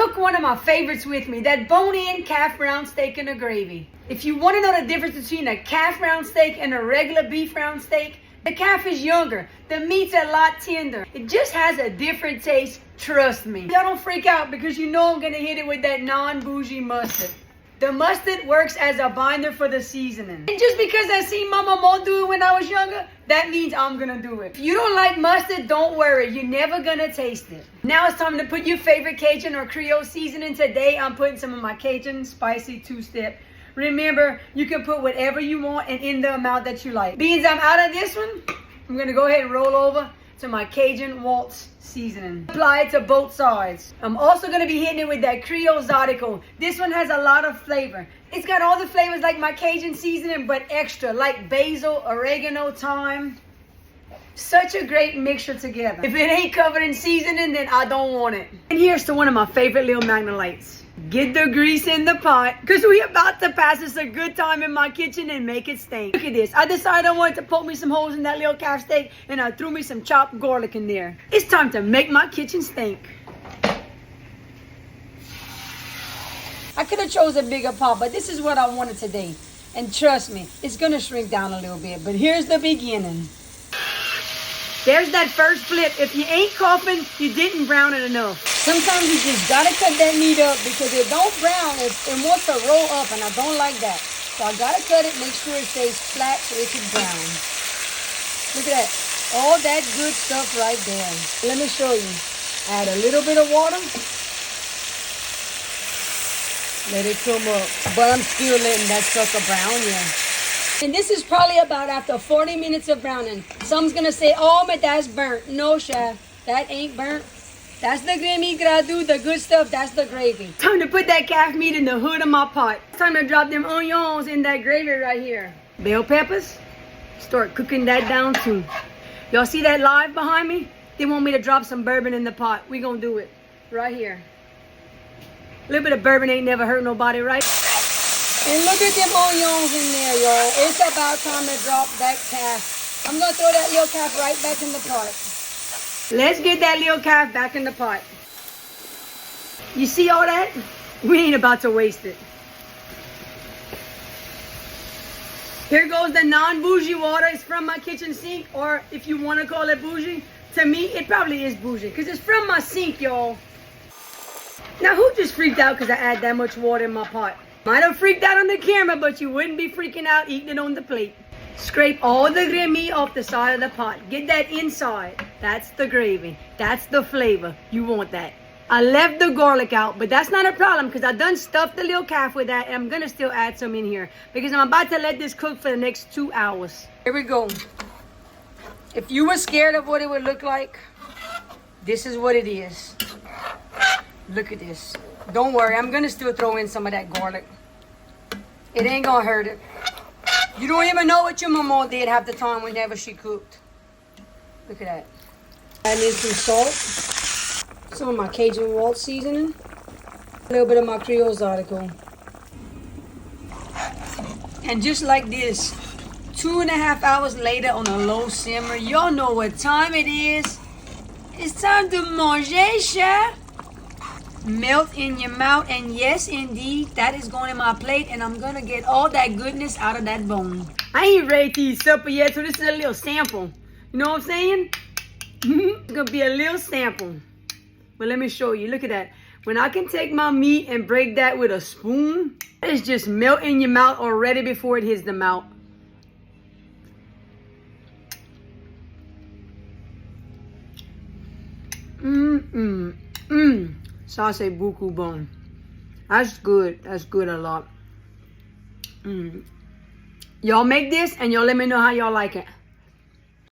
took one of my favorites with me, that bone-in calf round steak and a gravy. If you want to know the difference between a calf round steak and a regular beef round steak, the calf is younger, the meat's a lot tender. It just has a different taste, trust me. Y'all don't freak out because you know I'm gonna hit it with that non-bougie mustard. The mustard works as a binder for the seasoning. And just because I seen my mom do it when I was younger, that means I'm gonna do it. If you don't like mustard, don't worry, you're never gonna taste it. Now it's time to put your favorite Cajun or Creole seasoning. Today I'm putting some of my Cajun spicy two-step. Remember, you can put whatever you want and in the amount that you like. Beans, I'm out of this one. I'm gonna go ahead and roll over to my Cajun Waltz seasoning. Apply it to both sides. I'm also gonna be hitting it with that Creole Zydeco. This one has a lot of flavor. It's got all the flavors like my Cajun seasoning, but extra, like basil, oregano, thyme. Such a great mixture together. If it ain't covered in seasoning, then I don't want it. And here's to one of my favorite little Magnolites. Get the grease in the pot, because we about to pass us a good time in my kitchen and make it stink. Look at this. I decided I wanted to poke me some holes in that little calf steak, and I threw me some chopped garlic in there. It's time to make my kitchen stink. I could have chose a bigger pot, but this is what I wanted today. And trust me, it's going to shrink down a little bit, but here's the beginning. There's that first flip. If you ain't coughing, you didn't brown it enough. Sometimes you just gotta cut that meat up because it don't brown, it wants to roll up, and I don't like that. So I gotta cut it, make sure it stays flat so it can brown. Look at that. All that good stuff right there. Let me show you. Add a little bit of water. Let it come up. But I'm still letting that sucker brown, yeah. And this is probably about after 40 minutes of browning. Someone's gonna say, oh, but that's burnt. No, chef, that ain't burnt. That's the gravy gradu, the good stuff, that's the gravy. Time to put that calf meat in the hood of my pot. It's time to drop them onions in that gravy right here. Bell peppers, start cooking that down too. Y'all see that live behind me? They want me to drop some bourbon in the pot. We gonna do it right here. A little bit of bourbon ain't never hurt nobody, right? And look at them onions in there, y'all. It's about time to drop that calf. I'm gonna throw that little calf right back in the pot. Let's get that little calf back in the pot. You see all that? We ain't about to waste it. Here goes the non-bougie water. It's from my kitchen sink, or if you want to call it bougie, to me, it probably is bougie because it's from my sink, y'all. Now, who just freaked out because I add that much water in my pot? Might have freaked out on the camera, but you wouldn't be freaking out eating it on the plate. Scrape all the gravy off the side of the pot. Get that inside. That's the gravy. That's the flavor. You want that. I left the garlic out, but that's not a problem because I done stuffed the little calf with that, and I'm going to still add some in here because I'm about to let this cook for the next 2 hours. Here we go. If you were scared of what it would look like, this is what it is. Look at this. Don't worry, I'm going to still throw in some of that garlic. It ain't going to hurt it. You don't even know what your mama did half the time whenever she cooked. Look at that. Add in some salt. Some of my Cajun Waltz seasoning. A little bit of my Creole Zydeco. And just like this, 2.5 hours later on a low simmer, y'all know what time it is. It's time to manger, chef. Melt in your mouth, and yes indeed, that is going in my plate, and I'm gonna get all that goodness out of that bone. I ain't ready to eat supper yet, so this is a little sample. You know what I'm saying? It's gonna be a little sample. But let me show you. Look at that. When I can take my meat and break that with a spoon, it's just melt in your mouth already before it hits the mouth. Ça c'est beaucoup bon. That's good. That's good a lot. Y'all make this and y'all let me know how y'all like it.